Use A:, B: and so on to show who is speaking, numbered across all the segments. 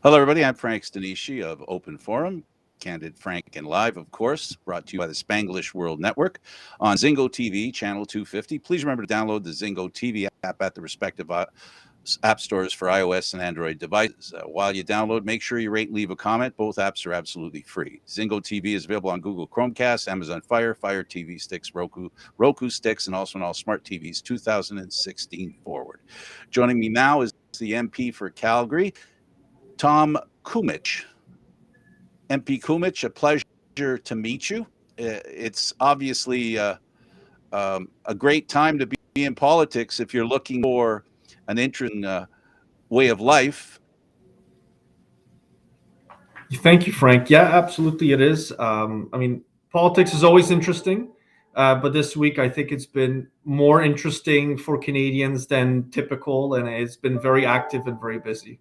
A: Hello, everybody. I'm Frank Stanishi of Open Forum, Candid, Frank, and Live, of course, brought to you by the Spanglish World Network on Zingo TV, channel 250. Please remember to download the Zingo TV app at the respective app stores for iOS and Android devices. While you download, make sure you rate and leave a comment. Both apps are absolutely free. Zingo TV is available on Google Chromecast, Amazon Fire, Fire TV sticks, Roku sticks, and also on all smart TVs 2016 forward. Joining me now is the MP for Calgary, Tom Kmiec. MP Kmiec, a pleasure to meet you. It's obviously a great time to be in politics if you're looking for an interesting way of life.
B: Thank you, Frank. Yeah, absolutely, it is. Politics is always interesting, but this week I think it's been more interesting for Canadians than typical, and it's been very active and very busy.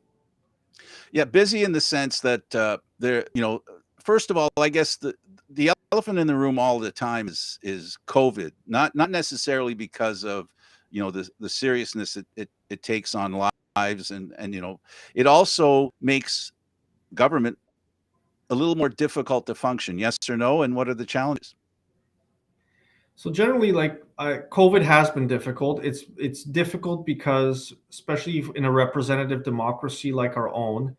A: Yeah, busy in the sense that first of all, I guess the elephant in the room all the time is COVID. Not necessarily because of the seriousness it takes on lives, and it also makes government a little more difficult to function. Yes or no? And what are the challenges?
B: So generally, COVID has been difficult. It's difficult because, especially in a representative democracy like our own,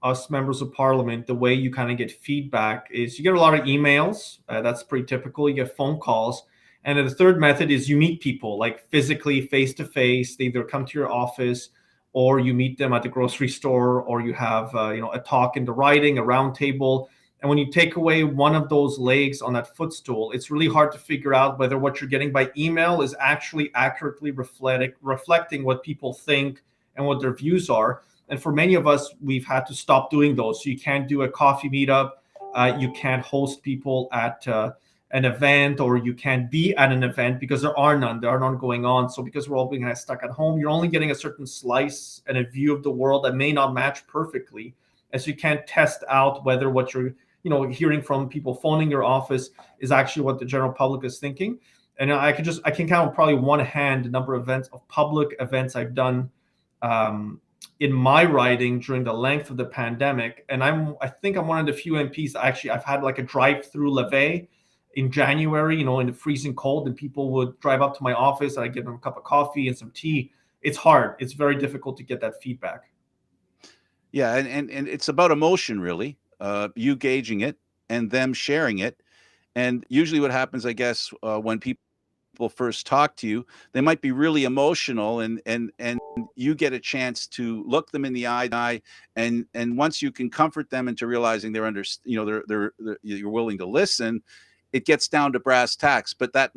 B: us members of parliament, the way you kind of get feedback is you get a lot of emails. That's pretty typical. You get phone calls. And then the third method is you meet people like physically, face to face. They either come to your office or you meet them at the grocery store, or you have a talk in the writing, a round table. And when you take away one of those legs on that footstool, it's really hard to figure out whether what you're getting by email is actually accurately reflecting what people think and what their views are. And for many of us, we've had to stop doing those. So you can't do a coffee meetup, you can't host people at an event, or you can't be at an event because there are none going on. So because we're all being kind of stuck at home, you're only getting a certain slice and a view of the world that may not match perfectly, as you can't test out whether what you're hearing from people phoning your office is actually what the general public is thinking. And I can count probably one hand the number of public events I've done in my riding during the length of the pandemic. And I think I'm one of the few MPs actually I've had like a drive-through levee in January, in the freezing cold, and people would drive up to my office and I give them a cup of coffee and some tea. It's hard. It's very difficult to get that feedback.
A: Yeah, and it's about emotion, really. You gauging it and them sharing it. And usually what happens, I guess, when people first talk to you, they might be really emotional, and you get a chance to look them in the eye, and once you can comfort them into realizing they're you're willing to listen, it gets down to brass tacks. But that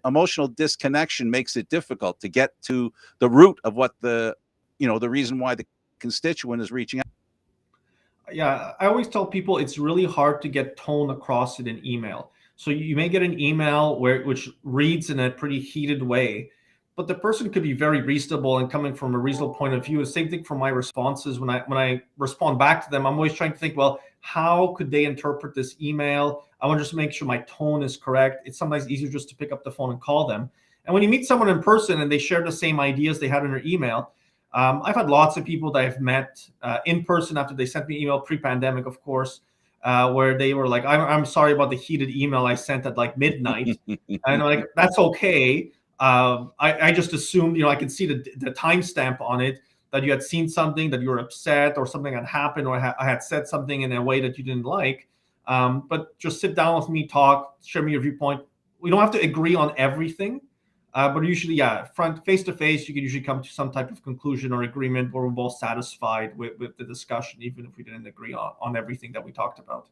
A: emotional disconnection makes it difficult to get to the root of what the reason why the constituent is reaching out.
B: Yeah, I always tell people it's really hard to get tone across in an email. So you may get an email which reads in a pretty heated way, but the person could be very reasonable and coming from a reasonable point of view. The same thing for my responses. When I respond back to them, I'm always trying to think, well, how could they interpret this email? I want to just make sure my tone is correct. It's sometimes easier just to pick up the phone and call them. And when you meet someone in person and they share the same ideas they had in their email, I've had lots of people that I've met in person after they sent me email pre-pandemic, of course, where they were like, I'm sorry about the heated email I sent at like midnight. And I'm like, that's okay. I just assumed, I could see the timestamp on it, that you had seen something, that you were upset, or something had happened, or I had said something in a way that you didn't like. But just sit down with me, talk, share me your viewpoint. We don't have to agree on everything. But usually, yeah, face to face, you can usually come to some type of conclusion or agreement where we're both satisfied with the discussion, even if we didn't agree on everything that we talked about.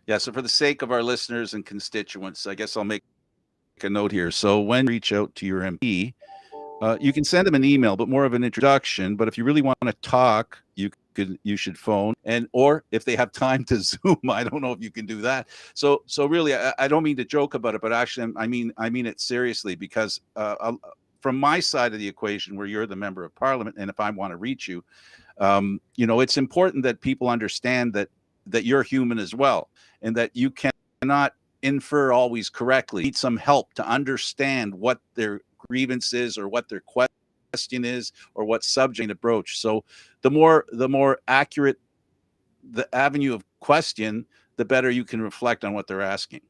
A: Yeah, so for the sake of our listeners and constituents, I guess I'll make a note here. So when you reach out to your MP, you can send them an email, but more of an introduction. But if you really want to talk, you should phone, or if they have time to Zoom. I don't know if you can do that. So really, I don't mean to joke about it, but actually, I mean it seriously, because from my side of the equation, where you're the member of parliament, and if I want to reach you, it's important that people understand that you're human as well, and that you cannot infer always correctly. You need some help to understand what their grievance is, or what their question is, or what subject to broach. So the more accurate the avenue of question, the better you can reflect on what they're asking.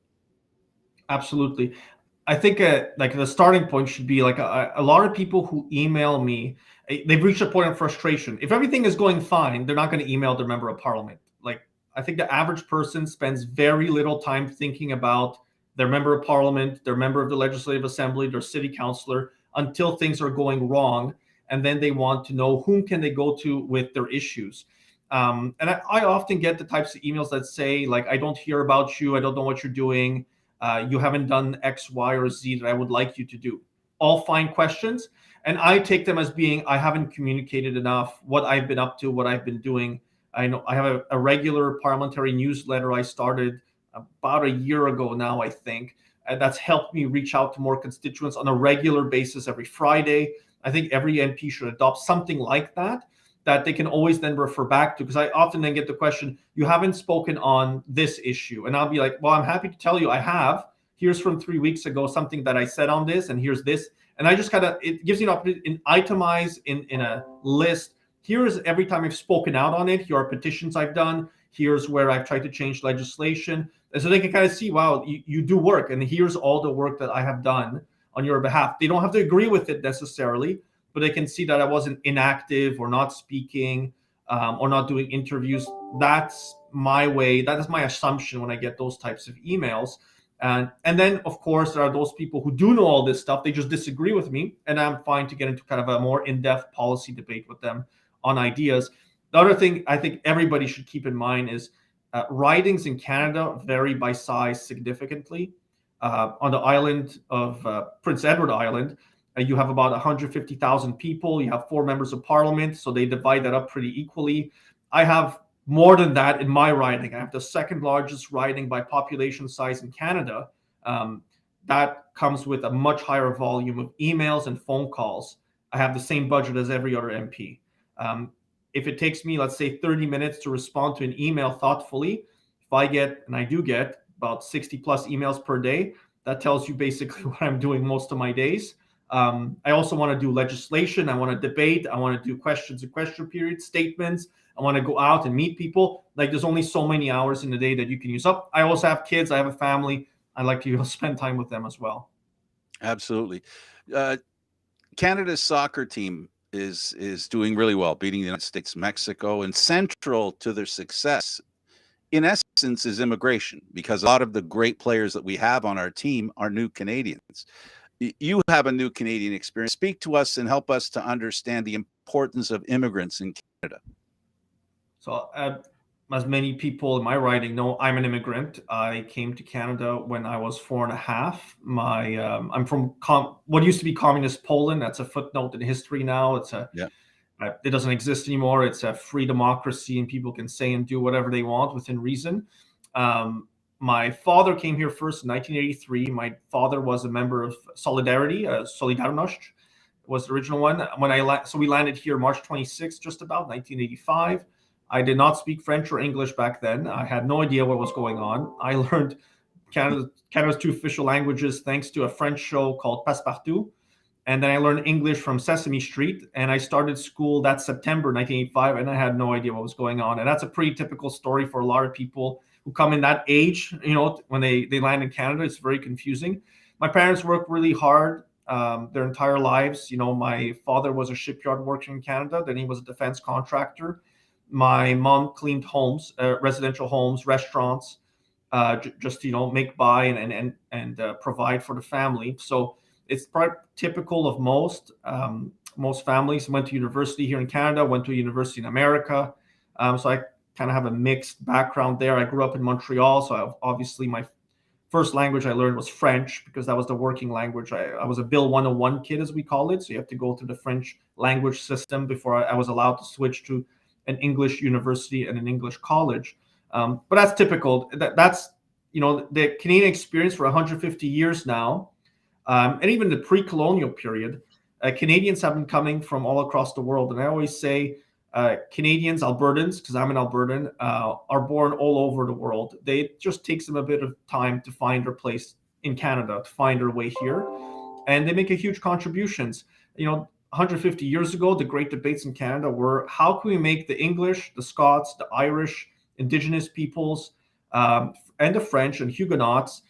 B: Absolutely. I think like the starting point should be like a lot of people who email me, they've reached a point of frustration. If everything is going fine, they're not going to email their member of parliament. Like, I think the average person spends very little time thinking about their member of parliament, their member of the legislative assembly, their city councillor, until things are going wrong. And then they want to know whom can they go to with their issues. And I often get the types of emails that say, like, I don't hear about you, I don't know what you're doing. You haven't done X, Y, or Z that I would like you to do. All fine questions. And I take them as being, I haven't communicated enough what I've been up to, what I've been doing. I know I have a regular parliamentary newsletter I started about a year ago now, I think. And that's helped me reach out to more constituents on a regular basis every Friday. I think every MP should adopt something like that they can always then refer back to, because I often then get the question, you haven't spoken on this issue. And I'll be like, well, I'm happy to tell you I have. Here's from 3 weeks ago, something that I said on this, and here's this. And I just it gives you an opportunity to itemize in a list. Here's every time I've spoken out on it. Here are petitions I've done. Here's where I've tried to change legislation. And so they can kind of see, wow, you do work. And here's all the work that I have done on your behalf. They don't have to agree with it necessarily, but they can see that I wasn't inactive or not speaking or not doing interviews. That's my way. That is my assumption when I get those types of emails. And then, of course, there are those people who do know all this stuff. They just disagree with me, and I'm fine to get into kind of a more in-depth policy debate with them on ideas. The other thing I think everybody should keep in mind is ridings in Canada vary by size significantly. On the island of Prince Edward Island, you have about 150,000 people. You have 4 members of parliament, so they divide that up pretty equally. I have more than that in my riding. I have the second largest riding by population size in Canada. That comes with a much higher volume of emails and phone calls. I have the same budget as every other MP. If it takes me, let's say, 30 minutes to respond to an email thoughtfully, if I get, and I do get, about 60 plus emails per day, that tells you basically what I'm doing most of my days. I also want to do legislation. I want to debate. I want to do questions and question period statements. I want to go out and meet people. Like, there's only so many hours in the day that you can use up. I also have kids. I have a family. I like to spend time with them as well.
A: Absolutely. Canada's soccer team is doing really well, beating the United States, Mexico, and central to their success, in essence, is immigration, because a lot of the great players that we have on our team are new Canadians. You have a new Canadian experience. Speak to us and help us to understand the importance of immigrants in Canada.
B: So, as many people in my riding know, I'm an immigrant. I came to Canada when I was 4.5. I'm from what used to be communist Poland. That's a footnote in history now. It doesn't exist anymore. It's a free democracy, and people can say and do whatever they want within reason. My father came here first in 1983. My father was a member of Solidarity, Solidarność was the original one. So we landed here March 26th, just about 1985. I did not speak French or English back then. I had no idea what was going on. I learned Canada's 2 official languages thanks to a French show called Passepartout. And then I learned English from Sesame Street. And I started school that September 1985, and I had no idea what was going on. And that's a pretty typical story for a lot of people who come in that age. When they land in Canada, it's very confusing. My parents worked really hard their entire lives. My father was a shipyard worker in Canada. Then he was a defense contractor. My mom cleaned homes, residential homes, restaurants, just to make by and provide for the family. So it's probably typical of most families. Went to university here in Canada, went to a university in America. So I kind of have a mixed background there. I grew up in Montreal, so obviously my first language I learned was French, because that was the working language. I was a Bill 101 kid, as we call it. So you have to go through the French language system before I was allowed to switch to an English university and an English college. But that's typical. That's the Canadian experience for 150 years now. And even the pre-colonial period, Canadians have been coming from all across the world. And I always say Canadians, Albertans, because I'm an Albertan, are born all over the world. It just takes them a bit of time to find their place in Canada, to find their way here. And they make a huge contributions. 150 years ago, the great debates in Canada were, how can we make the English, the Scots, the Irish, Indigenous peoples, and the French and Huguenots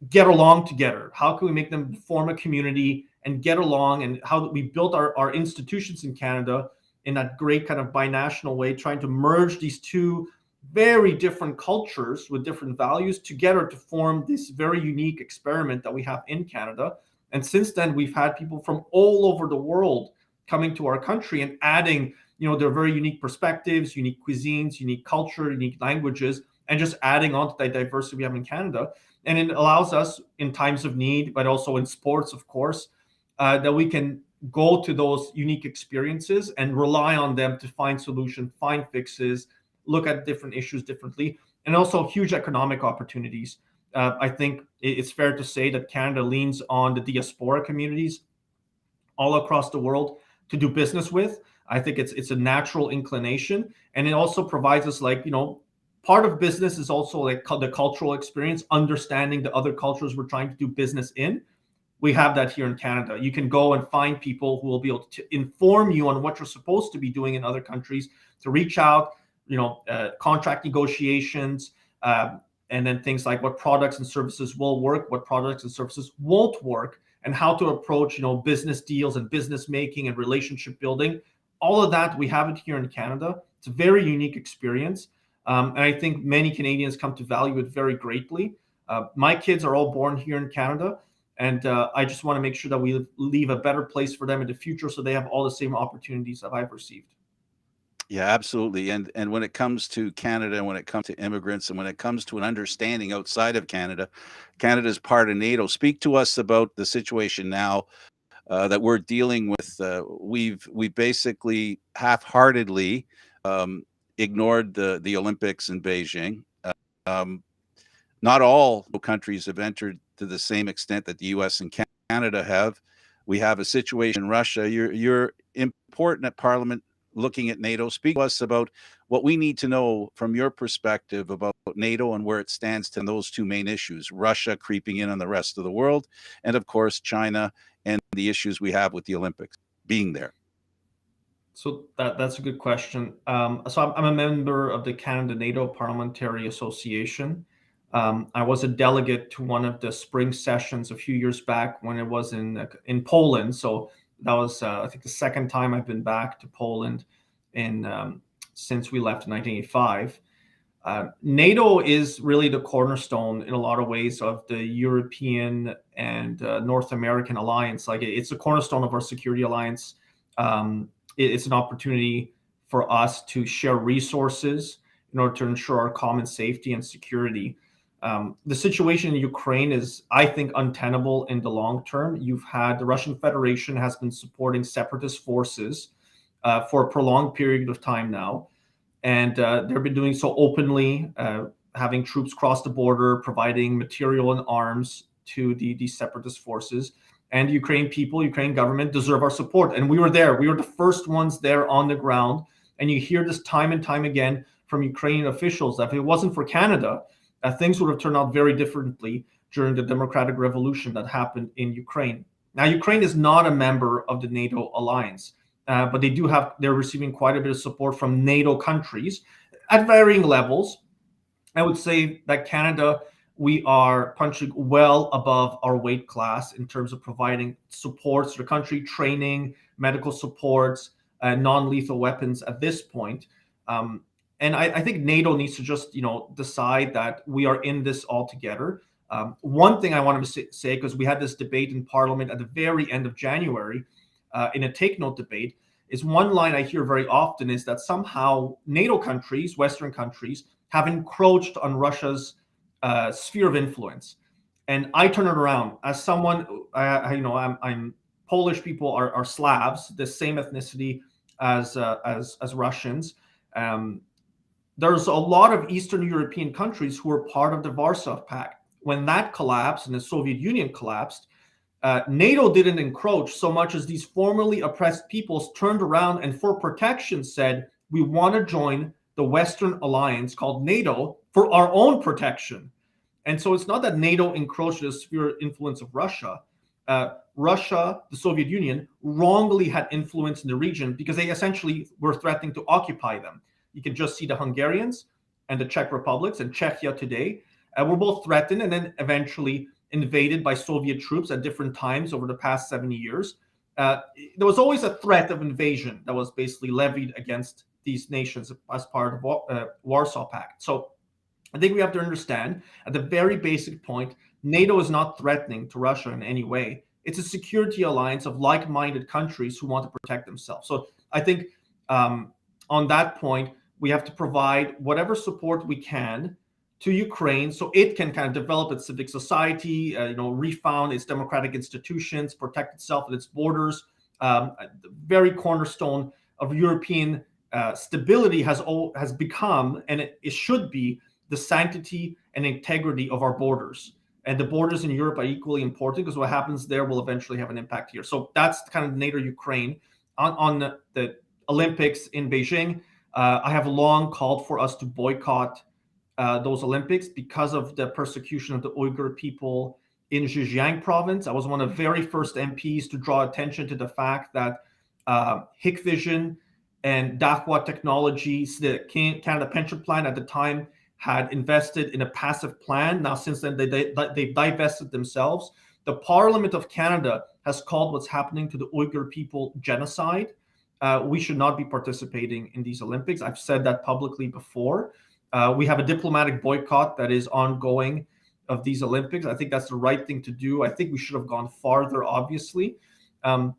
B: get along together? How can we make them form a community and get along? And how we built our institutions in Canada in that great kind of binational way, trying to merge these two very different cultures with different values together to form this very unique experiment that we have in Canada. And since then, we've had people from all over the world coming to our country and adding, their very unique perspectives, unique cuisines, unique culture, unique languages, and just adding on to the diversity we have in Canada. And it allows us in times of need, but also in sports, of course, that we can go to those unique experiences and rely on them to find solutions, find fixes, look at different issues differently, and also huge economic opportunities. I think it's fair to say that Canada leans on the diaspora communities all across the world to do business with. I think it's a natural inclination, and it also provides us, part of business is also like the cultural experience, understanding the other cultures we're trying to do business in. We have that here in Canada. You can go and find people who will be able to inform you on what you're supposed to be doing in other countries, to reach out, contract negotiations, and then things like what products and services will work, what products and services won't work, and how to approach, business deals and business making and relationship building. All of that, we have it here in Canada. It's a very unique experience. And I think many Canadians come to value it very greatly. My kids are all born here in Canada, and I just want to make sure that we leave a better place for them in the future so they have all the same opportunities that I've received.
A: Yeah, absolutely. And when it comes to Canada, and when it comes to immigrants, and when it comes to an understanding outside of Canada, Canada is part of NATO. Speak to us about the situation now that we're dealing with. We've basically half-heartedly ignored the Olympics in Beijing. Um, Not all countries have entered to the same extent that the U.S. and Canada have. We have a situation in Russia. You're important at Parliament looking at NATO. Speak to us about what we need to know from your perspective about NATO and where it stands to those two main issues: Russia creeping in on the rest of the world, and of course China and the issues we have with the Olympics being there.
B: So that's a good question. So I'm a member of the Canada NATO Parliamentary Association. I was a delegate to one of the spring sessions a few years back when it was in Poland. So that was, I think, the second time I've been back to Poland since we left in 1985. NATO is really the cornerstone in a lot of ways of the European and North American alliance. Like, it's a cornerstone of our security alliance. It's an opportunity for us to share resources in order to ensure our common safety and security. The situation in Ukraine is, I think, untenable in the long term. You've had the Russian Federation has been supporting separatist forces for a prolonged period of time now. And they've been doing so openly, having troops cross the border, providing material and arms to the separatist forces. And the Ukrainian people, Ukrainian government deserve our support. And we were there. We were the first ones there on the ground. And you hear this time and time again from Ukrainian officials that if it wasn't for Canada, things would have turned out very differently during the democratic revolution that happened in Ukraine. Now, Ukraine is not a member of the NATO alliance, but they're receiving quite a bit of support from NATO countries at varying levels. I would say that Canada, we are punching well above our weight class in terms of providing supports to the country, training, medical supports, non-lethal weapons at this point. And I think NATO needs to just, decide that we are in this all together. One thing I want to say, because we had this debate in Parliament at the very end of January, in a take note debate, is one line I hear very often is that somehow NATO countries, Western countries, have encroached on Russia's sphere of influence. And I turn it around as someone, I'm Polish people are Slavs, the same ethnicity as Russians. There's a lot of Eastern European countries who were part of the Warsaw Pact. When that collapsed and the Soviet Union collapsed, NATO didn't encroach so much as these formerly oppressed peoples turned around and for protection said, we want to join the Western alliance called NATO for our own protection. And so it's not that NATO encroached the sphere of influence of Russia. Russia, the Soviet Union, wrongly had influence in the region because they essentially were threatening to occupy them. You can just see the Hungarians and the Czech republics and Czechia today were both threatened and then eventually invaded by Soviet troops at different times over the past 70 years. There was always a threat of invasion that was basically levied against these nations as part of Warsaw Pact. So I think we have to understand at the very basic point, NATO is not threatening to Russia in any way. It's a security alliance of like-minded countries who want to protect themselves. So I think on that point, we have to provide whatever support we can to Ukraine so it can kind of develop its civic society, refound its democratic institutions, protect itself and its borders. The very cornerstone of European stability has become, and it should be, the sanctity and integrity of our borders. And the borders in Europe are equally important because what happens there will eventually have an impact here. So that's kind of NATO-Ukraine. On the Olympics in Beijing, I have long called for us to boycott those Olympics because of the persecution of the Uyghur people in Zhejiang province. I was one of the very first MPs to draw attention to the fact that Hikvision and Dahua Technologies, the Canada Pension Plan at the time, had invested in a passive plan. Now, since then, they've divested themselves. The Parliament of Canada has called what's happening to the Uyghur people genocide. We should not be participating in these Olympics. I've said that publicly before. We have a diplomatic boycott that is ongoing of these Olympics. I think that's the right thing to do. I think we should have gone farther, obviously. And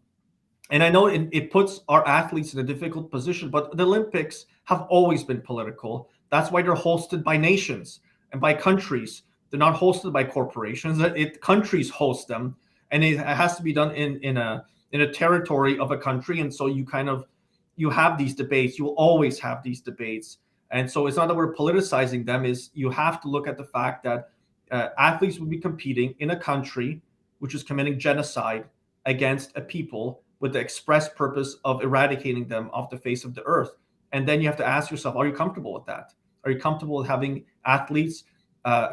B: I know it puts our athletes in a difficult position, but the Olympics have always been political. That's why they're hosted by nations and by countries. They're not hosted by corporations. Countries host them, and it has to be done in a territory of a country. And so you have these debates. You will always have these debates. And so it's not that we're politicizing them. Is you have to look at the fact that athletes will be competing in a country which is committing genocide against a people with the express purpose of eradicating them off the face of the earth. And then you have to ask yourself, are you comfortable with that? Are you comfortable with having athletes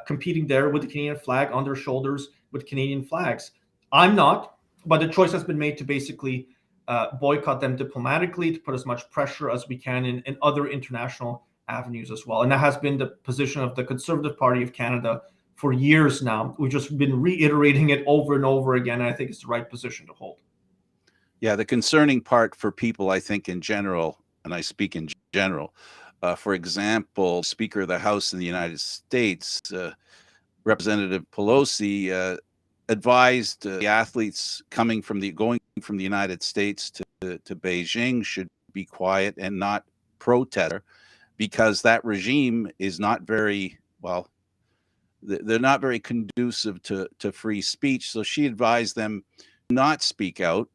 B: competing there with the Canadian flag on their shoulders with Canadian flags? I'm not, but the choice has been made to basically boycott them diplomatically, to put as much pressure as we can in other international avenues as well. And that has been the position of the Conservative Party of Canada for years now. We've just been reiterating it over and over again. And I think it's the right position to hold.
A: Yeah, the concerning part for people, I think, in general, and I speak in general, for example, Speaker of the House in the United States, Representative Pelosi, advised the athletes going from the United States to Beijing should be quiet and not protest, because that regime is not very well. They're not very conducive to free speech. So she advised them not speak out,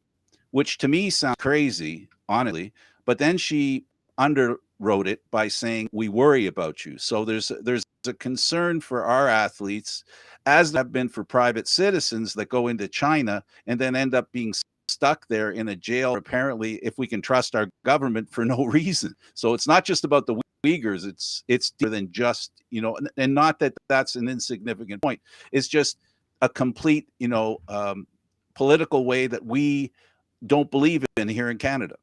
A: which to me sounds crazy, honestly. But then she underwrote it by saying, "We worry about you." So there's a concern for our athletes, as there have been for private citizens that go into China and then end up being stuck there in a jail, apparently, if we can trust our government, for no reason. So it's not just about the Uyghurs, it's deeper than just, and not that that's an insignificant point. It's just a complete, political way that we don't believe in here in Canada.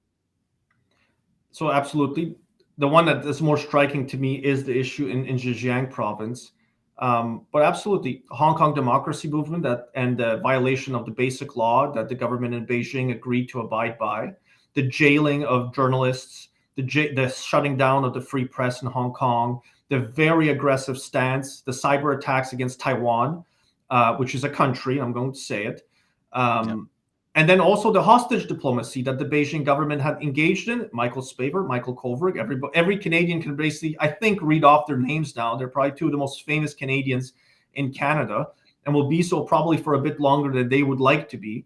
B: So absolutely. The one that is more striking to me is the issue in Zhejiang province. But absolutely, Hong Kong democracy movement and the violation of the basic law that the government in Beijing agreed to abide by, the jailing of journalists, the shutting down of the free press in Hong Kong, the very aggressive stance, the cyber attacks against Taiwan, which is a country, I'm going to say it. And then also the hostage diplomacy that the Beijing government had engaged in. Michael Spavor, Michael Kovrig, every Canadian can basically, I think, read off their names now. They're probably two of the most famous Canadians in Canada and will be so probably for a bit longer than they would like to be.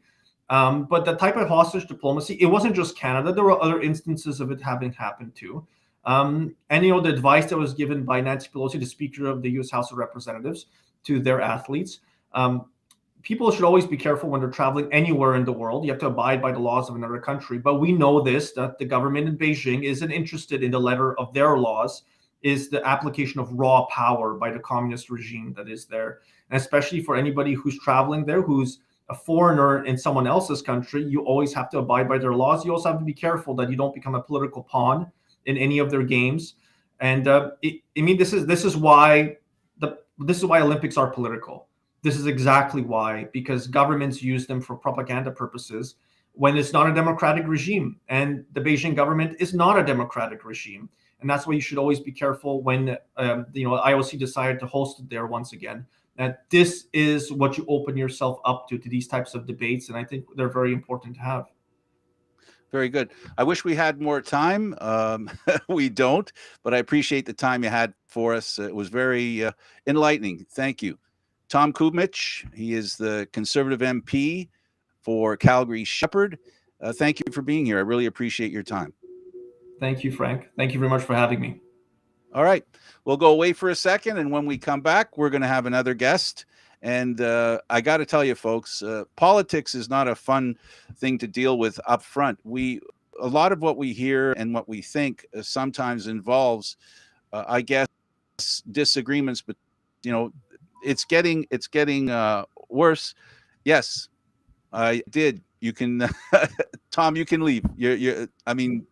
B: But the type of hostage diplomacy, it wasn't just Canada. There were other instances of it having happened too. And, the advice that was given by Nancy Pelosi, the Speaker of the U.S. House of Representatives, to their athletes, people should always be careful when they're traveling anywhere in the world. You have to abide by the laws of another country. But we know that the government in Beijing isn't interested in the letter of their laws, is the application of raw power by the communist regime that is there. And especially for anybody who's traveling there, who's a foreigner in someone else's country, you always have to abide by their laws. You also have to be careful that you don't become a political pawn in any of their games. And I mean, this is why Olympics are political. This is exactly why, because governments use them for propaganda purposes when it's not a democratic regime, and the Beijing government is not a democratic regime, and that's why you should always be careful when IOC decided to host it there once again. That this is what you open yourself up to these types of debates, and I think they're very important to have.
A: Very good. I wish we had more time. We don't, but I appreciate the time you had for us. It was very enlightening. Thank you. Tom Kmiec, he is the Conservative MP for Calgary Shepard. Thank you for being here. I really appreciate your time.
B: Thank you, Frank. Thank you very much for having me.
A: All right. We'll go away for a second, and when we come back, we're going to have another guest. And I got to tell you, folks, politics is not a fun thing to deal with up front. A lot of what we hear and what we think sometimes involves, I guess, disagreements. But it's getting worse. Yes, I did. You can, Tom. You can leave. I mean,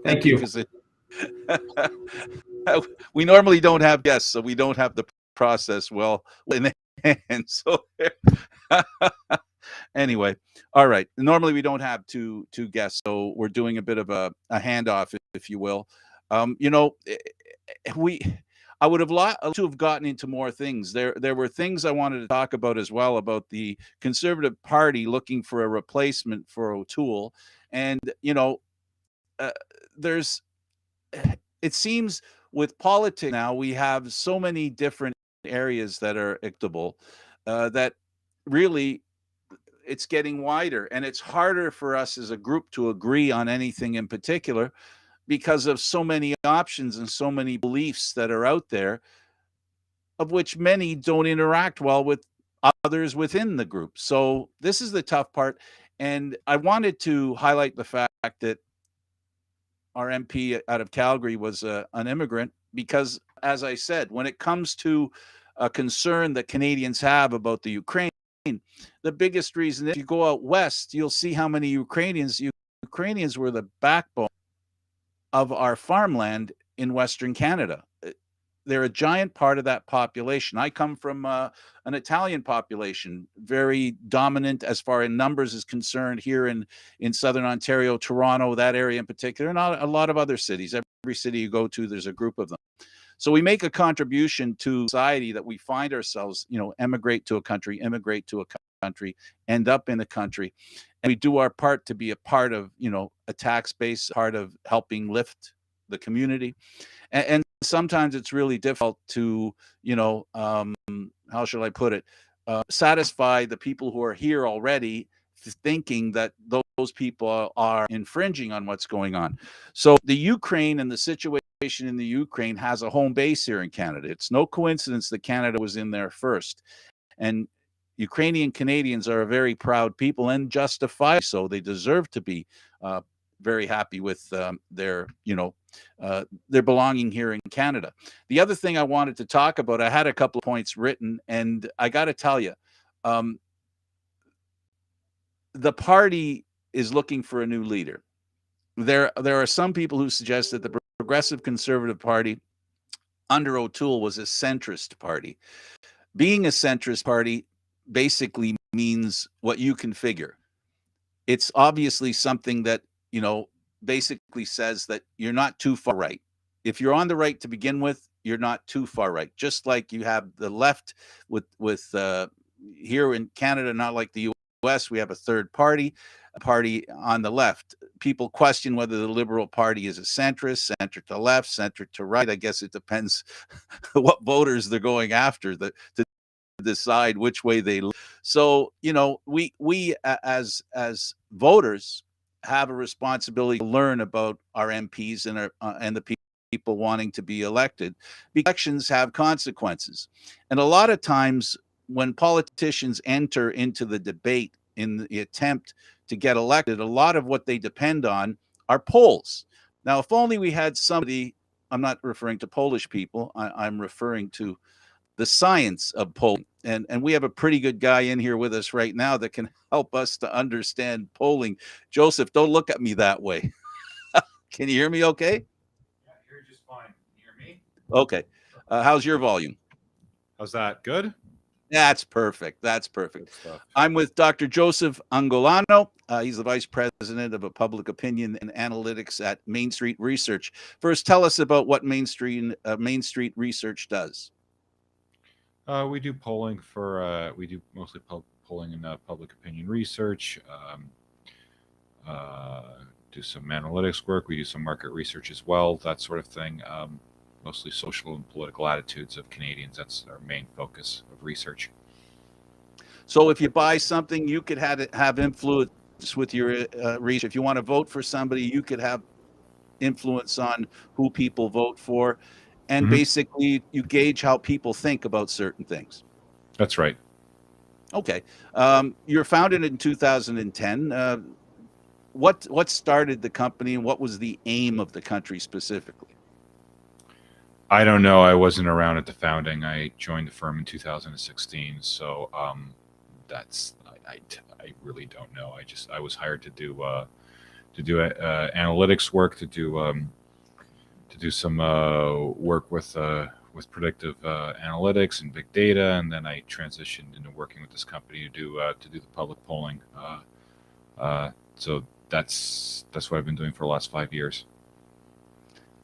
B: thank you.
A: We normally don't have guests, so we don't have the process well in hand. So anyway, all right. Normally we don't have two guests, so we're doing a bit of a handoff, if you will. I would have liked to have gotten into more things. There were things I wanted to talk about as well, about the Conservative Party looking for a replacement for O'Toole, and it seems with politics now, we have so many different areas that are equitable that really it's getting wider, and it's harder for us as a group to agree on anything in particular because of so many options and so many beliefs that are out there, of which many don't interact well with others within the group. So this is the tough part. And I wanted to highlight the fact that our MP out of Calgary was an immigrant, because, as I said, when it comes to a concern that Canadians have about the Ukraine, the biggest reason, if you go out west, you'll see how many Ukrainians were the backbone of our farmland in Western Canada. They're a giant part of that population. I come from an Italian population, very dominant as far as numbers is concerned here in Southern Ontario, Toronto, that area in particular, and a lot of other cities. Every city you go to, there's a group of them. So we make a contribution to society that we find ourselves, emigrate to a country, immigrate to a country, end up in a country, and we do our part to be a part of, a tax base, part of helping lift the community. And sometimes it's really difficult to, how shall I put it, satisfy the people who are here already, thinking that those people are infringing on what's going on. So the Ukraine and the situation in the Ukraine has a home base here in Canada. It's no coincidence that Canada was in there first. And Ukrainian Canadians are a very proud people, and justifiably so. They deserve to be very happy with their belonging here in Canada. The other thing I wanted to talk about, I had a couple of points written, and I got to tell you, the party is looking for a new leader. There are some people who suggest that the Progressive Conservative Party under O'Toole was a centrist party. Being a centrist party basically means what you can figure. It's obviously something that, basically says that you're not too far right. If you're on the right to begin with, you're not too far right. Just like you have the left with here in Canada, not like the US, we have a third party, a party on the left. People question whether the Liberal Party is a centrist, center to left, center to right. I guess it depends what voters they're going after to decide which way they look. So, we as voters have a responsibility to learn about our MPs and the people wanting to be elected. Elections have consequences. And a lot of times when politicians enter into the debate in the attempt to get elected, a lot of what they depend on are polls. Now, if only we had somebody, I'm not referring to Polish people, I'm referring to the science of polling. And we have a pretty good guy in here with us right now that can help us to understand polling. Joseph, don't look at me that way. Can you hear me okay?
C: Yeah, you're just fine. You hear me?
A: Okay. How's your volume?
C: How's that? Good?
A: That's perfect. That's perfect.
C: Good stuff.
A: I'm with Dr. Joseph Angolano. He's the Vice President of Public Opinion and Analytics at Main Street Research. First, tell us about what Main Street Research does.
C: We do polling for, we do mostly polling in public opinion research, do some analytics work. We do some market research as well, that sort of thing. Mostly social and political attitudes of Canadians. That's our main focus of research.
A: So if you buy something, you could have influence with your research. If you want to vote for somebody, you could have influence on who people vote for. And basically, you gauge how people think about certain things.
C: That's right.
A: Okay. You're founded in 2010. What started the company, and what was the aim of the country specifically?
C: I don't know. I wasn't around at the founding. I joined the firm in 2016. So that's I really don't know. I was hired to do analytics work, to do some work with predictive analytics and big data, and then I transitioned into working with this company to do the public polling. So that's what I've been doing for the last 5 years.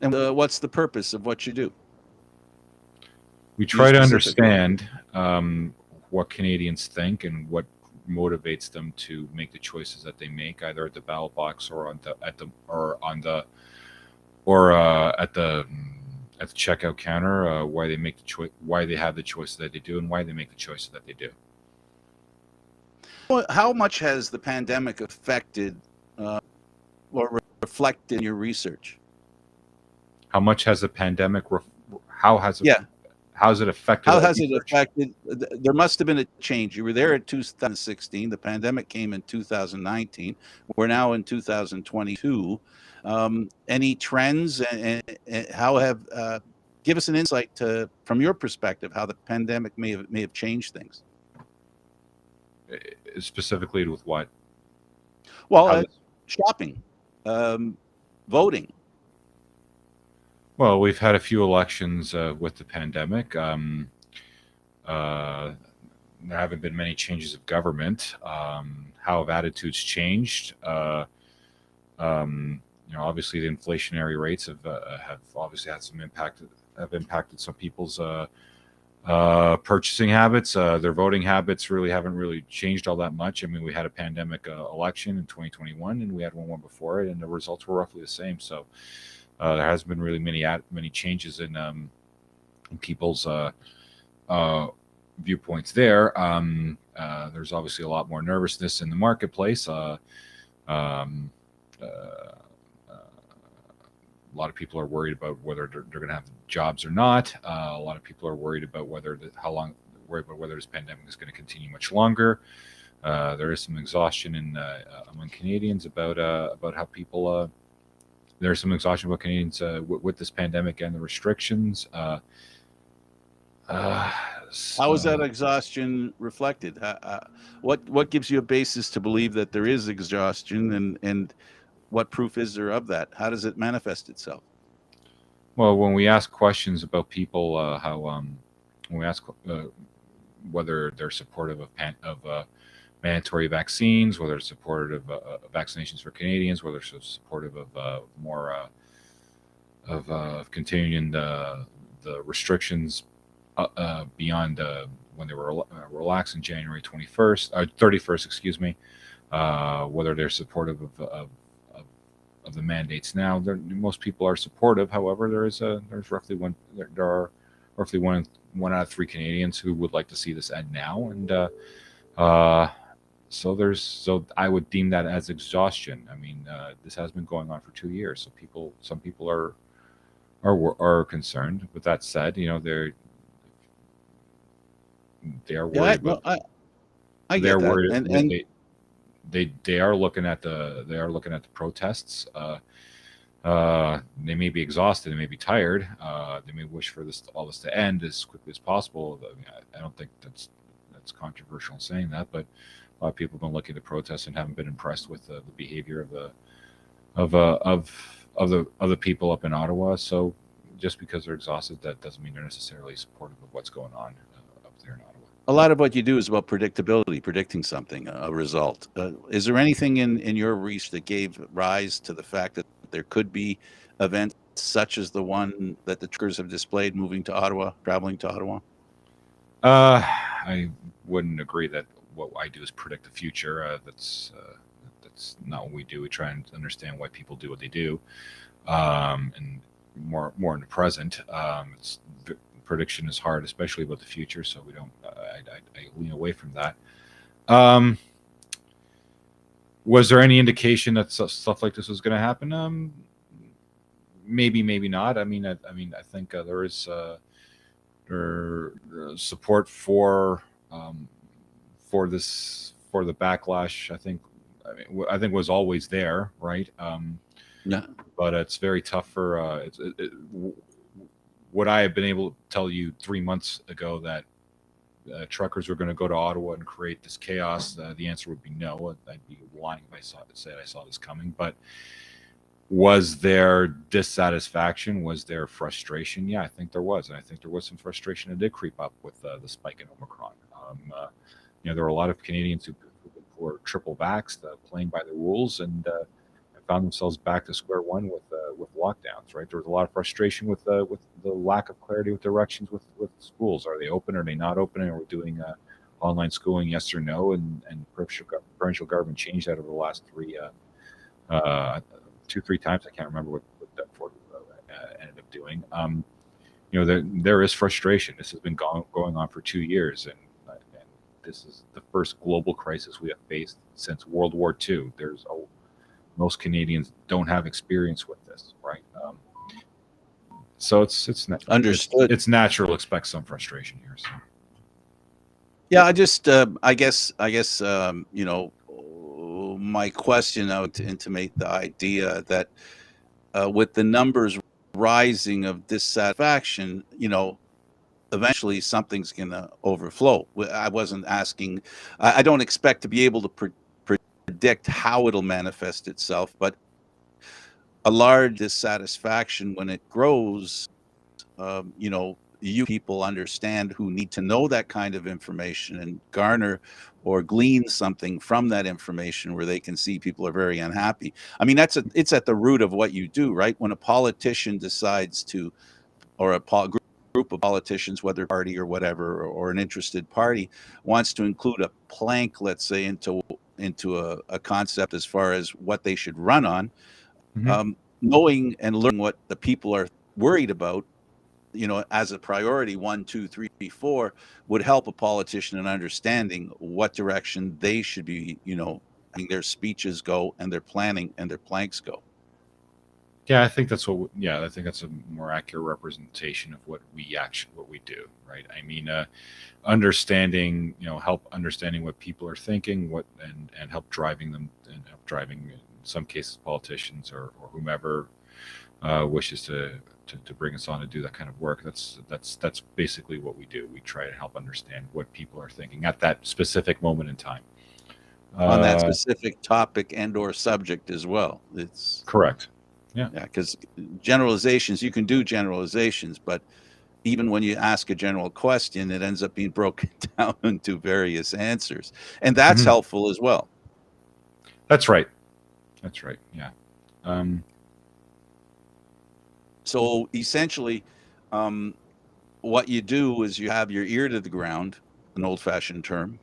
A: And what's the purpose of what you do?
C: We try to understand what Canadians think and what motivates them to make the choices that they make, either at the ballot box or at the checkout counter. Why they make the choice, why they have the choices that they do, and why they make the choices that they do.
A: How much has the pandemic affected or reflected in your research?
C: How much has the pandemic? How has it affected?
A: How has it affected? There must have been a change. You were there in 2016. The pandemic came in 2019. We're now in 2022. Any trends, and how have give us an insight from your perspective how the pandemic may have changed things?
C: Specifically with what?
A: Well, shopping, voting.
C: Well, we've had a few elections with the pandemic. There haven't been many changes of government. How have attitudes changed? Obviously the inflationary rates have obviously had some impact. Have impacted some people's purchasing habits. Their voting habits haven't really changed all that much. I mean, we had a pandemic election in 2021, and we had one before it, and the results were roughly the same. So. There hasn't been really many changes in people's viewpoints there. There's obviously a lot more nervousness in the marketplace. A lot of people are worried about whether they're going to have jobs or not. A lot of people are worried about whether this pandemic is going to continue much longer. There is some exhaustion among Canadians about how people. There's some exhaustion about Canadians with this pandemic and the restrictions.
A: How is that exhaustion reflected? What gives you a basis to believe that there is exhaustion, and what proof is there of that? How does it manifest itself?
C: Well, when we ask questions about people, when we ask whether they're supportive of mandatory vaccines, whether it's supportive of vaccinations for Canadians, whether it's supportive of more of continuing the restrictions beyond when they were relaxed in January 31st, excuse me, whether they're supportive of the mandates now. Most people are supportive. However, there are roughly one out of three Canadians who would like to see this end now, and so I would deem that as exhaustion. I mean, this has been going on for 2 years, so some people are concerned. With that said, they are worried.
A: I get that.
C: Worried,
A: and
C: they are looking at the protests. They may be exhausted, they may be tired. They may wish for all this to end as quickly as possible. I mean, I don't think that's controversial in saying that, but a lot of people have been looking at the protests and haven't been impressed with the behavior of the people up in Ottawa. So just because they're exhausted, that doesn't mean they're necessarily supportive of what's going on up there in Ottawa.
A: A lot of what you do is about predictability, predicting something, a result. Is there anything in your research that gave rise to the fact that there could be events such as the one that the truckers have displayed moving to Ottawa, traveling to Ottawa?
C: I wouldn't agree that what I do is predict the future. That's not what we do. We try and understand why people do what they do, and more in the present. Prediction is hard, especially about the future. So we don't. I lean away from that. Was there any indication that stuff like this was going to happen? Maybe, maybe not. I think there is support for the backlash. I think was always there, right?
A: Yeah.
C: But it's very tough for what I have been able to tell you 3 months ago that truckers were going to go to Ottawa and create this chaos. The answer would be no. I'd be lying if I said I saw this coming. But was there dissatisfaction? Was there frustration? Yeah, I think there was. And I think there was some frustration that did creep up with the spike in Omicron. There were a lot of Canadians who were triple vaxxed, playing by the rules, and found themselves back to square one with lockdowns. Right, there was a lot of frustration with the lack of clarity with directions with schools. Are they open? Are they not open? Are we doing online schooling? Yes or no? And provincial government changed that over the last 2-3 times. I can't remember what Doug Ford ended up doing. There is frustration. This has been going on for 2 years, and this is the first global crisis we have faced since World War II. Most Canadians don't have experience with this, right? So it's
A: Understood.
C: It's natural to expect some frustration here. So.
A: Yeah, I guess my question now to intimate the idea that with the numbers rising of dissatisfaction, eventually something's going to overflow. I wasn't asking, I don't expect to be able to predict how it'll manifest itself, but a large dissatisfaction when it grows, you people understand who need to know that kind of information and garner or glean something from that information where they can see people are very unhappy. I mean, it's at the root of what you do, right? When a politician decides to, or a group of politicians, whether party or whatever, or an interested party, wants to include a plank, let's say, into a concept as far as what they should run on, knowing and learning what the people are worried about, as a priority, 1, 2, 3, 4, would help a politician in understanding what direction they should be, having their speeches go and their planning and their planks go.
C: Yeah, I think that's I think that's a more accurate representation of what we do, right? I mean, understanding, help understanding what people are thinking, and help driving them, and help driving, in some cases, politicians or whomever wishes to bring us on to do that kind of work. That's basically what we do. We try to help understand what people are thinking at that specific moment in time.
A: On that specific topic and or subject as well. It's
C: correct. Yeah,
A: because generalizations, you can do generalizations, but even when you ask a general question, it ends up being broken down into various answers. And that's helpful as well.
C: That's right. Yeah.
A: So essentially, what you do is you have your ear to the ground, an old-fashioned term,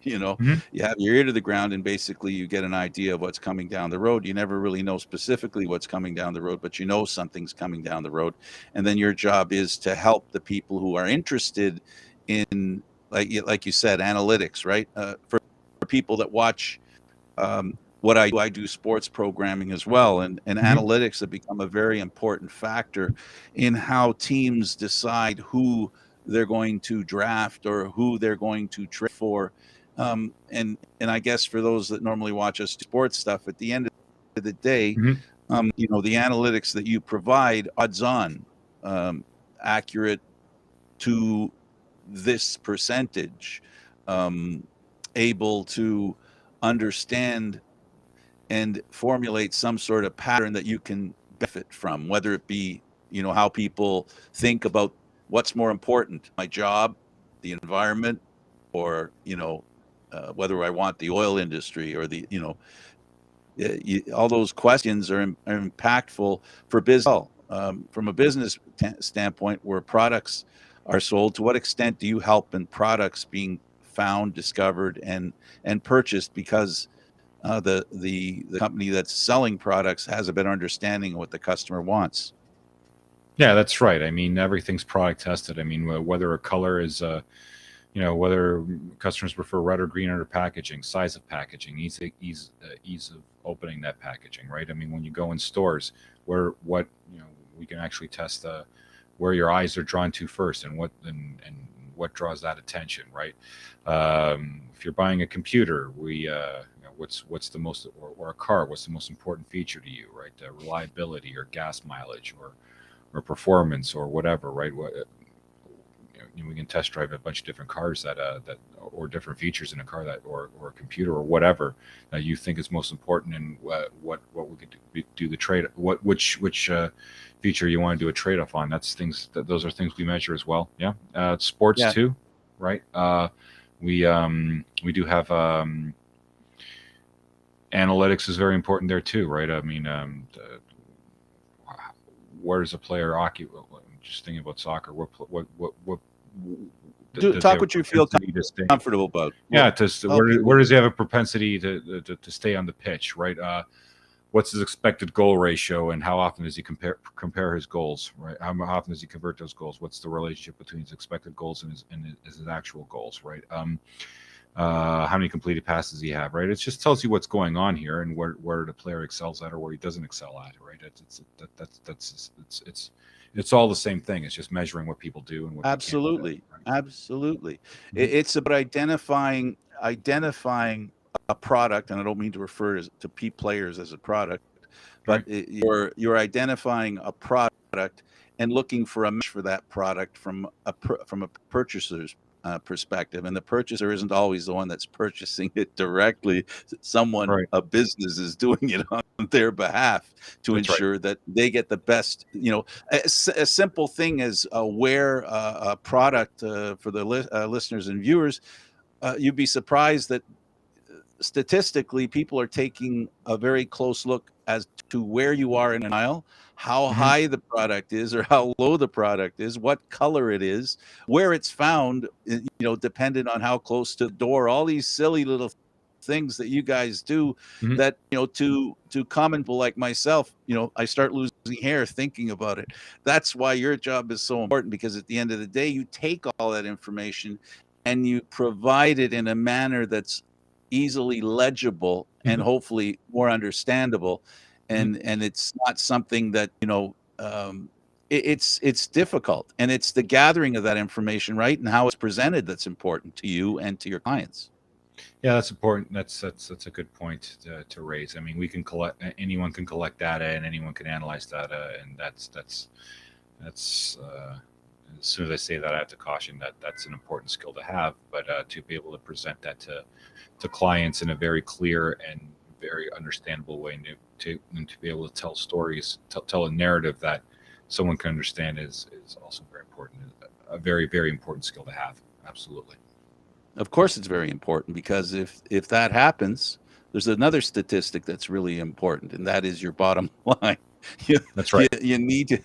A: you have your ear to the ground, and basically you get an idea of what's coming down the road. You never really know specifically what's coming down the road, but you know something's coming down the road. And then your job is to help the people who are interested in, like you said, analytics, right? For people that watch what I do sports programming as well, and analytics have become a very important factor in how teams decide who they're going to draft or who they're going to trade for. And I guess for those that normally watch us sports stuff, at the end of the day, the analytics that you provide, odds on, accurate to this percentage, able to understand and formulate some sort of pattern that you can benefit from, whether it be how people think about what's more important, my job, the environment, or whether I want the oil industry or the all those questions are impactful for business. From a business standpoint, where products are sold, to what extent do you help in products being found, discovered, and purchased because the company that's selling products has a better understanding of what the customer wants?
C: Yeah, that's right. I mean, everything's product tested. I mean, whether a color is, whether customers prefer red or green under packaging, size of packaging, ease of opening that packaging, right? I mean, when you go in stores, we can actually test where your eyes are drawn to first, and what draws that attention, right? If you're buying a computer, what's the most, or a car, what's the most important feature to you, right? Reliability or gas mileage or performance or whatever, right? We can test drive a bunch of different cars that or different features in a car or a computer or whatever that you think is most important, and what we could do the trade, which feature you want to do a trade off on. Those are things we measure as well. Yeah, sports too, right? We do have analytics is very important there too, right? I mean, where does a player occupy? Just thinking about soccer,
A: talk what you feel comfortable about.
C: Yeah, where does he have a propensity to stay on the pitch, right? What's his expected goal ratio, and how often does he compare his goals, right? How often does he convert those goals? What's the relationship between his expected goals and his actual goals, right? How many completed passes he have, right? It just tells you what's going on here and where the player excels at or where he doesn't excel at, right? It's all the same thing. It's just measuring what people do and what
A: absolutely. Mm-hmm. It's about identifying a product, and I don't mean to refer to players as a product, but right. You're identifying a product and looking for a match for that product from a purchaser's perspective, and the purchaser isn't always the one that's purchasing it directly. Someone, right. A business, is doing it on their behalf to that's ensure right. that they get the best. A simple thing as wear a product for the listeners and viewers. You'd be surprised that statistically people are taking a very close look as to where you are in an aisle, how mm-hmm. high the product is or how low the product is, what color it is, where it's found, dependent on how close to the door, all these silly little things that you guys do mm-hmm. that, to common people like myself, I start losing hair thinking about it. That's why your job is so important, because at the end of the day, you take all that information and you provide it in a manner that's easily legible mm-hmm. and hopefully more understandable, and it's not something that it's difficult, and it's the gathering of that information, right, and how it's presented that's important to you and to your clients.
C: Yeah, that's important. That's a good point to raise. I mean, anyone can collect data and anyone can analyze data, and that's as soon as I say that, I have to caution that that's an important skill to have, but to be able to present that to clients in a very clear and very understandable way, and to be able to tell stories, tell a narrative that someone can understand is also very important. A very, very important skill to have. Absolutely.
A: Of course, it's very important, because if that happens, there's another statistic that's really important, and that is your bottom line.
C: That's right.
A: You need to,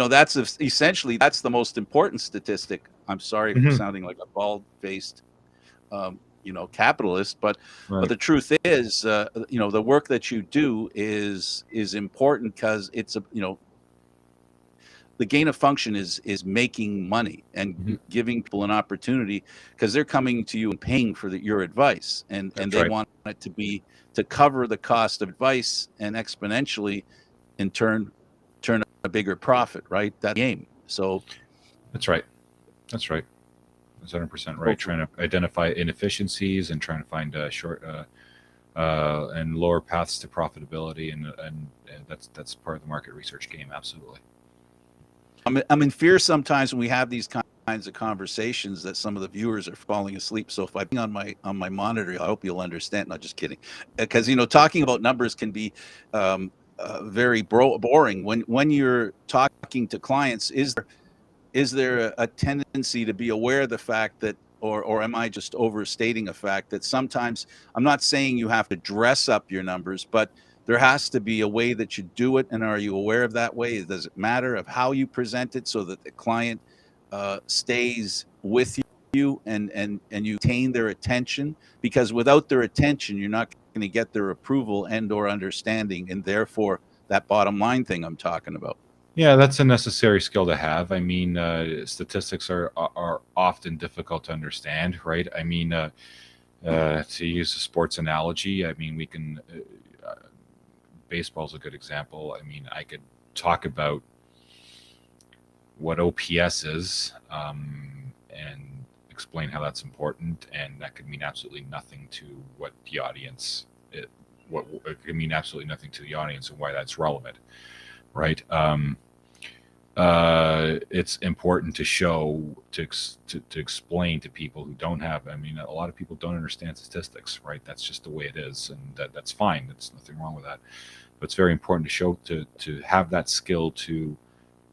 A: that's essentially, that's the most important statistic. I'm sorry mm-hmm. for sounding like a bald-faced, capitalist, but right. but the truth is, the work that you do is important, because it's the gain of function is making money and mm-hmm. giving people an opportunity, because they're coming to you and paying for your advice, and they right. want it to cover the cost of advice and exponentially in turn a bigger profit, right? That game. So
C: that's right. That's 100% right. Trying to identify inefficiencies and trying to find short and lower paths to profitability, and that's part of the market research game. Absolutely.
A: I'm in fear sometimes when we have these kinds of conversations that some of the viewers are falling asleep. So if I bring on my monitor, I hope you'll understand. Not just kidding, because talking about numbers can be very boring. When you're talking to clients, is there a tendency to be aware of the fact that, or am I just overstating a fact that sometimes, I'm not saying you have to dress up your numbers, but there has to be a way that you do it. And are you aware of that way? Does it matter of how you present it so that the client stays with you and you retain their attention? Because without their attention, you're not going to get their approval and or understanding, and therefore that bottom line thing I'm talking about.
C: Yeah, that's a necessary skill to have. I mean, statistics are often difficult to understand, right? I mean, to use a sports analogy, I mean, we can. Baseball's a good example. I mean, I could talk about what OPS is and explain how that's important, and that could mean absolutely nothing to what the audience. It could mean absolutely nothing to the audience and why that's relevant, right? It's important to show to explain to people who don't have. I mean, a lot of people don't understand statistics, right? That's just the way it is, and that's fine. There's nothing wrong with that. But it's very important to show to have that skill to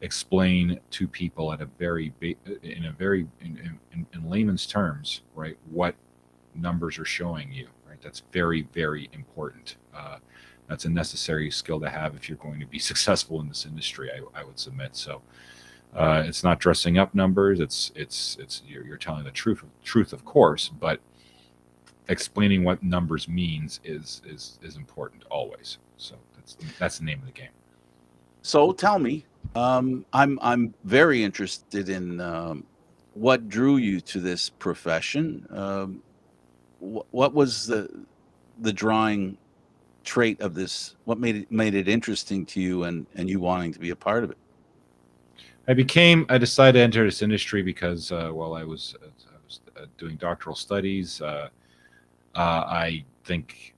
C: explain to people at a in layman's terms, right? What numbers are showing you, right? That's very, very important. That's a necessary skill to have if you're going to be successful in this industry, I would submit. So it's not dressing up numbers. It's you're telling the truth, of course, but explaining what numbers means is important always. So that's the name of the game.
A: So tell me, I'm very interested in what drew you to this profession. What was the drawing trait of this? What made it interesting to you and you wanting to be a part of it?
C: I decided to enter this industry because while I was doing doctoral studies, I think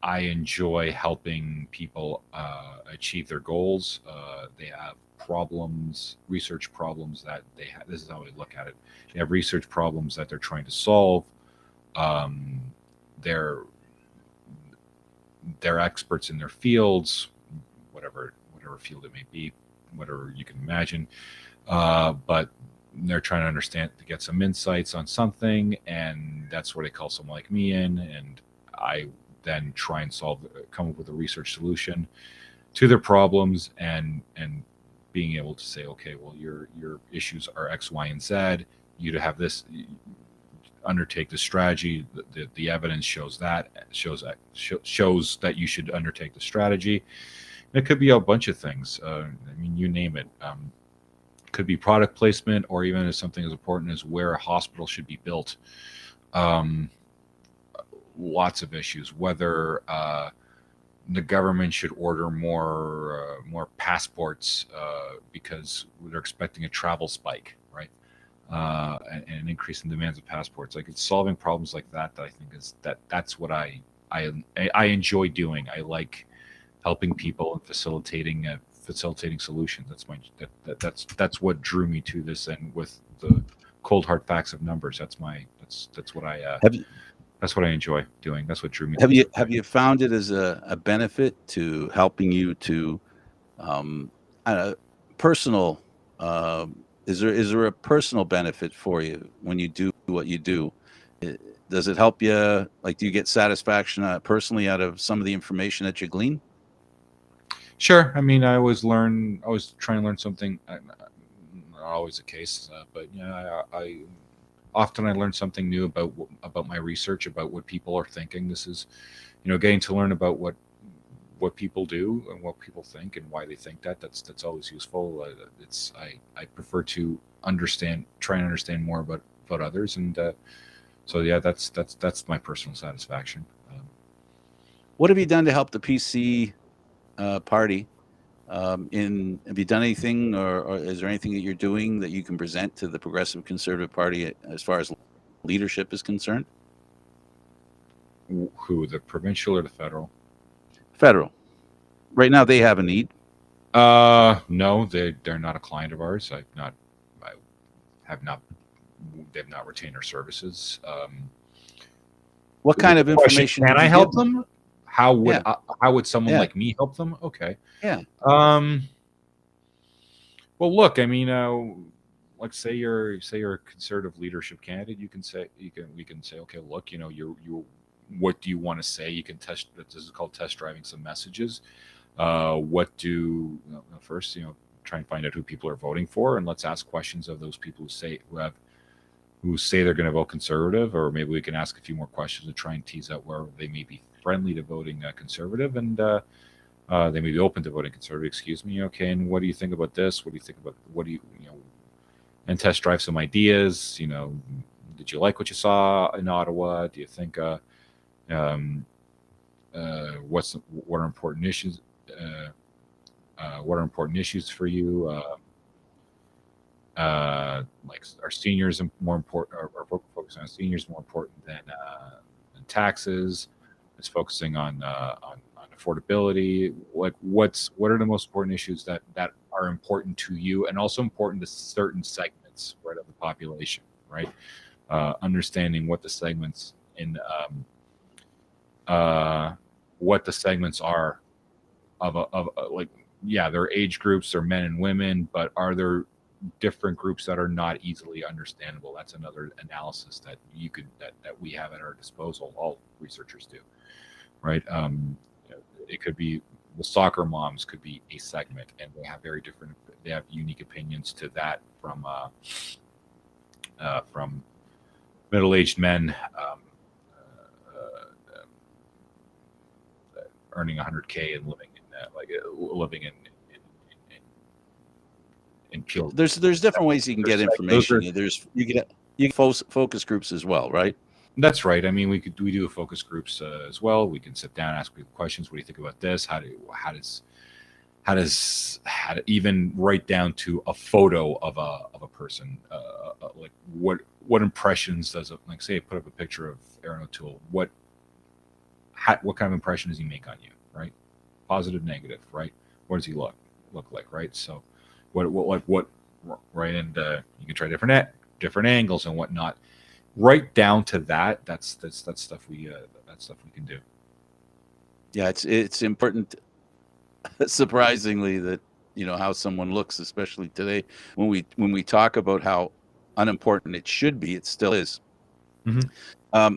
C: I enjoy helping people achieve their goals. They have problems, research problems that they have. This is how I look at it. They have research problems that they're trying to solve. They're experts in their fields, whatever field it may be, whatever you can imagine. But they're trying to understand, to get some insights on something, and that's where they call someone like me in, and I then try and come up with a research solution to their problems, and being able to say, okay, well, your issues are X, Y, and Z. You to have this, undertake the strategy. The evidence shows that that you should undertake the strategy. And it could be a bunch of things. I mean, you name it. Could be product placement, or even as something as important as where a hospital should be built. Lots of issues. Whether the government should order more passports because they're expecting a travel spike, right? And an increase in demands of passports. Like, it's solving problems like that I think that's what I enjoy doing. I like helping people and facilitating solutions. That's what drew me to this, and with the cold hard facts of numbers, that's what I that's what I enjoy doing. That's what drew me.
A: Have you found it as a benefit to helping you to personal? Is there a personal benefit for you when you do what you do? Does it help you? Like, do you get satisfaction personally out of some of the information that you glean?
C: Sure. I mean, I always try and learn something. Not always the case, but yeah, I often learn something new about my research, about what people are thinking. This is, getting to learn about what people do and what people think and why they think that. That's always useful. I prefer to try and understand more about others, and so yeah, that's my personal satisfaction.
A: What have you done to help the PC party? Have you done anything, or is there anything that you're doing that you can present to the Progressive Conservative Party as far as leadership is concerned?
C: Who, the provincial or the federal?
A: Federal. Right now, they have a need.
C: No, they're not a client of ours. They've not retained our services.
A: What kind of information
C: can I help them? How
A: Yeah.
C: would someone
A: Yeah.
C: like me help them? Okay.
A: Yeah.
C: Well, look, I mean, like say you're a conservative leadership candidate, we can say, okay, look, you what do you want to say? You can test. This is called test driving some messages. First, try and find out who people are voting for, and let's ask questions of those people who say they're going to vote conservative, or maybe we can ask a few more questions to try and tease out where they may be friendly to voting conservative, and they may be open to voting conservative. Excuse me. Okay, and what do you think about this? What do you think about and test drive some ideas? Did you like what you saw in Ottawa? Do you think what are important issues? What are important issues for you? Like, are seniors more important? Or focusing on seniors more important than taxes? It's focusing on affordability. Like, what are the most important issues that are important to you, and also important to certain segments, right, of the population, right? Understanding what the segments what the segments are of like, yeah, there are age groups, there are men and women, but are there different groups that are not easily understandable? That's another analysis that that we have at our disposal. All researchers do, right? It could be the soccer moms could be a segment, and they have unique opinions to that from middle-aged men earning 100K and living in Kilda.
A: There's different ways you can get information. You get focus groups as well, right?
C: That's right. I mean, we do focus groups as well. We can sit down, ask people questions. What do you think about this? How does even write down to a photo of a person? Like, what impressions does it, like, say, put up a picture of Aaron O'Toole? What kind of impression does he make on you, right? Positive, negative, right? What does he look like, right? So, what, right? And you can try different angles and whatnot. Right down to that. That's stuff we can do.
A: Yeah, it's important. Surprisingly, that how someone looks, especially today, when we talk about how unimportant it should be, it still is.
C: Mm-hmm.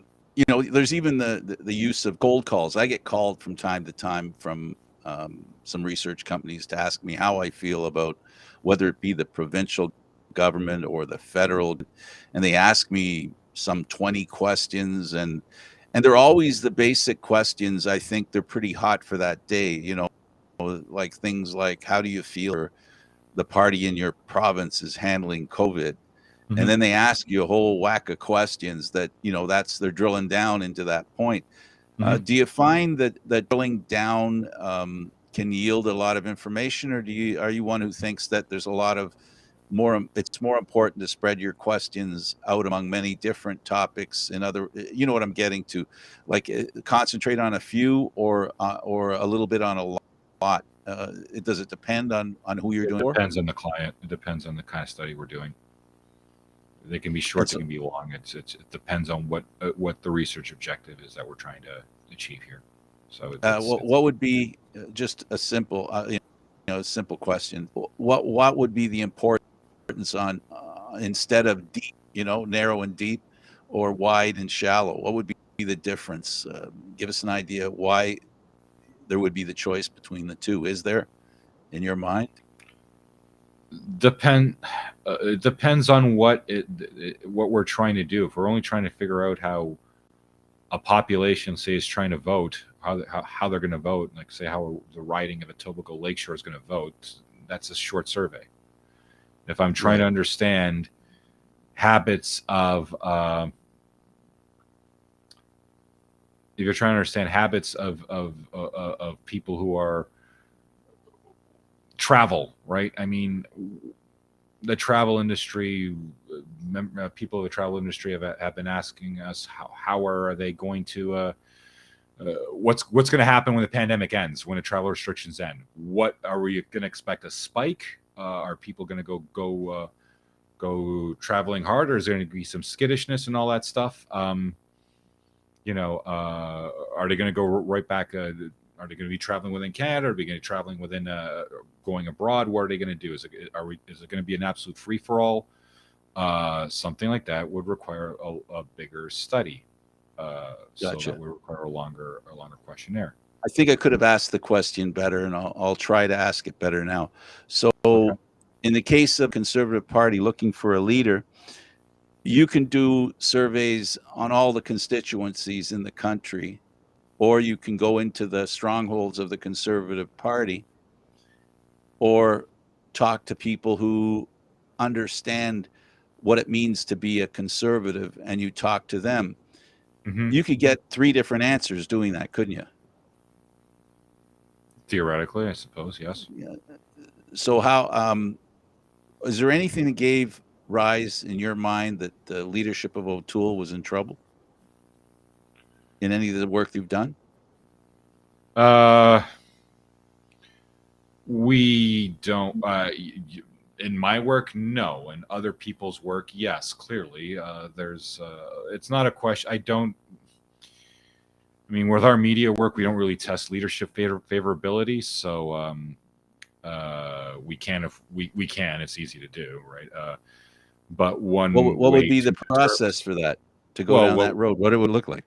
A: There's even the use of cold calls. I get called from time to time from some research companies to ask me how I feel about whether it be the provincial government or the federal, and they ask me some 20 questions, and they're always the basic questions. I think they're pretty hot for that day, like things like, how do you feel, or the party in your province is handling COVID?
C: Mm-hmm.
A: And then they ask you a whole whack of questions that they're drilling down into that point.
C: Mm-hmm.
A: Do you find that drilling down can yield a lot of information, or are you one who thinks that there's a lot of it's more important to spread your questions out among many different topics, you know what I'm getting to, like concentrate on a few, or a little bit on a lot? Does it depend on who you're doing it for?
C: It depends on the client. It depends on the kind of study we're doing. They can be short, they can be long. It depends on what the research objective is that we're trying to achieve here. So
A: what would be just a simple simple question? What would be the importance on instead of deep, narrow and deep, or wide and shallow? What would be the difference? Give us an idea why there would be the choice between the two. Is there, in your mind?
C: It depends on what we're trying to do. If we're only trying to figure out how a population, say, is trying to vote, how they're going to vote, like, say, how the riding of Etobicoke Lakeshore is going to vote, that's a short survey. If I'm trying to understand habits of if you're trying to understand habits of people who are travel, right? I mean, the travel industry, people of the travel industry have been asking us how are they going to what's going to happen when the pandemic ends, when the travel restrictions end? What are we going to expect, a spike? Are people going to go traveling hard, or is there going to be some skittishness and all that stuff? are they going to go right back? Are they going to be traveling within Canada? Are they going to be traveling within going abroad? What are they going to do? Is it going to be an absolute free for all? Something like that would require a bigger study. So
A: Gotcha.
C: that would require a longer questionnaire.
A: I think I could have asked the question better, and I'll try to ask it better now. So,
C: Okay.
A: in the case of Conservative Party looking for a leader, you can do surveys on all the constituencies in the country, or you can go into the strongholds of the Conservative Party, or talk to people who understand what it means to be a conservative, and you talk to them.
C: Mm-hmm.
A: You could get 3 different answers doing that, couldn't you?
C: Theoretically, I suppose, yes.
A: Yeah. So how is there anything that gave rise in your mind that the leadership of O'Toole was in trouble in any of the work you've done?
C: We don't. In my work, no. In other people's work, yes. Clearly, there's. It's not a question. I mean, with our media work, we don't really test leadership favorability, so we can if we can. It's easy to do, right? But one
A: What would
C: way
A: be the
C: to
A: process for that, to go down that road? What it would look like?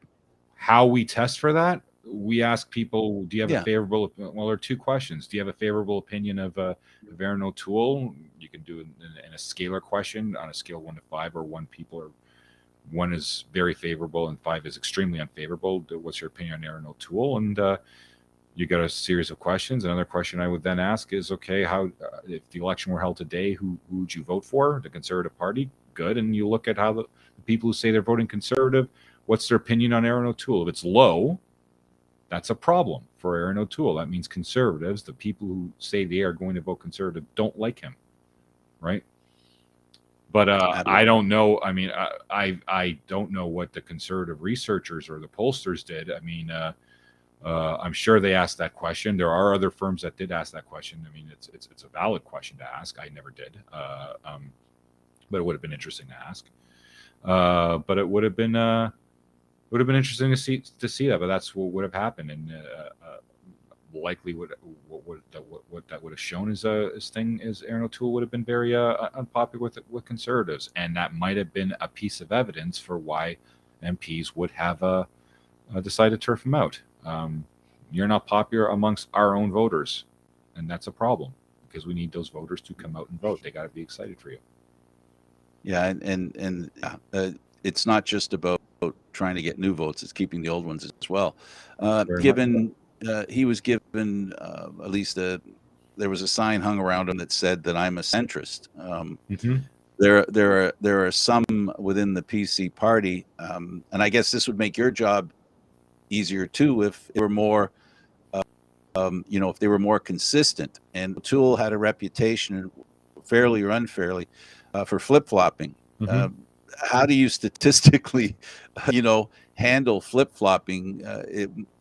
C: How we test for that? We ask people, do you have
A: Yeah.
C: a favorable? Well, there are 2 questions. Do you have a favorable opinion of Aaron O'Toole? You can do it in a scalar question on a scale of 1 to 5, or 1 is very favorable and 5 is extremely unfavorable. What's your opinion on Aaron O'Toole? And you get a series of questions. Another question I would then ask is, okay, how if the election were held today, who would you vote for? The Conservative Party? Good. And you look at how the people who say they're voting Conservative, what's their opinion on Aaron O'Toole? If it's low, that's a problem for Aaron O'Toole. That means Conservatives, the people who say they are going to vote Conservative, don't like him, right? But I don't know. I mean, I don't know what the Conservative researchers or the pollsters did. I mean, I'm sure they asked that question. There are other firms that did ask that question. I mean, it's a valid question to ask. I never did, but it would have been interesting to ask. But it would have been interesting to see that. But that's what would have happened, and likely what that would have shown as Aaron O'Toole would have been very unpopular with Conservatives, and that might have been a piece of evidence for why MPs would have decided to turf him out. You're not popular amongst our own voters, and that's a problem because we need those voters to come out and vote. They got to be excited for you.
A: Yeah, and it's not just about trying to get new votes; it's keeping the old ones as well. He was given at least there was a sign hung around him that said that I'm a centrist. There are some within the PC party, and I guess this would make your job easier too if they were more, if they were more consistent. And O'Toole had a reputation, fairly or unfairly, for flip-flopping. How do you statistically, handle flip-flopping?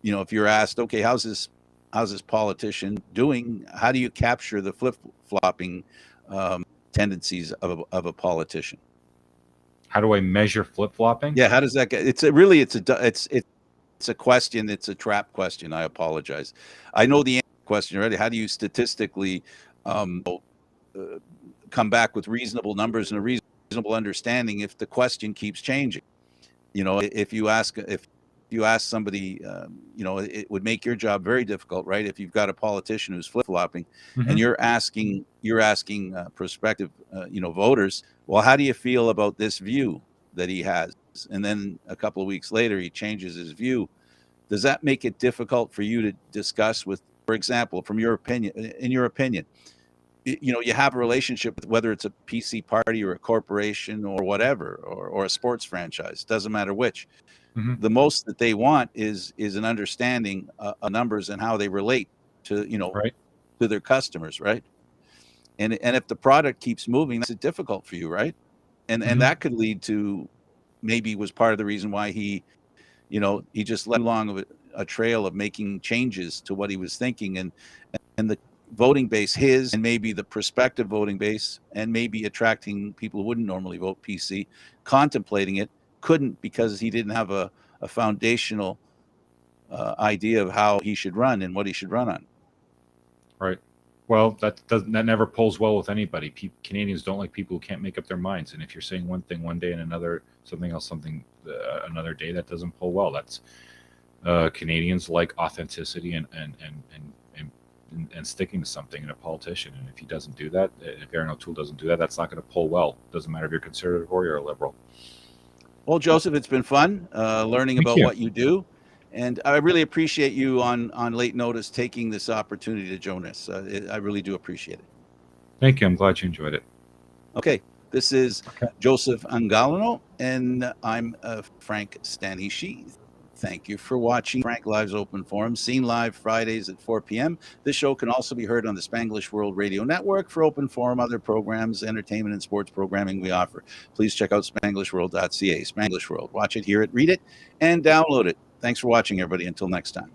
A: If you're asked, okay, how's this politician doing? How do you capture the flip-flopping tendencies of a politician?
C: How do I measure flip-flopping?
A: Yeah, how does that get? It's a question. It's a trap question. I apologize. I know the question already. How do you statistically come back with reasonable numbers and a reasonable understanding if the question keeps changing? If you ask somebody, it would make your job very difficult, right? If you've got a politician who's flip-flopping and you're asking prospective, voters, well, how do you feel about this view that he has? And then a couple of weeks later, he changes his view. Does that make it difficult for you to discuss with, for example, in your opinion, you have a relationship with whether it's a PC party or a corporation or whatever, or a sports franchise, doesn't matter which. The most that they want is an understanding of numbers and how they relate to,
C: right,
A: to their customers, right? And if the product keeps moving, that's difficult for you, right? And that could lead to, maybe was part of the reason why he just led along a trail of making changes to what he was thinking, and the voting base, his and maybe the prospective voting base, and maybe attracting people who wouldn't normally vote PC, contemplating it, couldn't, because he didn't have a a foundational idea of how he should run and what he should run on.
C: Right. Well, that never pulls well with anybody. Canadians don't like people who can't make up their minds. And if you're saying one thing one day and something else another day, that doesn't pull well. That's Canadians like authenticity and sticking to something in a politician. And if he doesn't do that, if Aaron O'Toole doesn't do that, that's not going to pull well. Doesn't matter if you're conservative or you're a liberal.
A: Well, Joseph, it's been fun learning about what you do. And I really appreciate you on late notice taking this opportunity to join us. I really do appreciate it.
C: Thank you. I'm glad you enjoyed it.
A: Okay. This is Joseph Angalano, and I'm Frank Stanishi. Thank you for watching Frank Live's Open Forum, seen live Fridays at 4 p.m. This show can also be heard on the Spanglish World Radio Network. For Open Forum, other programs, entertainment and sports programming we offer, please check out SpanglishWorld.ca. Spanglish World. Watch it, hear it, read it, and download it. Thanks for watching, everybody. Until next time.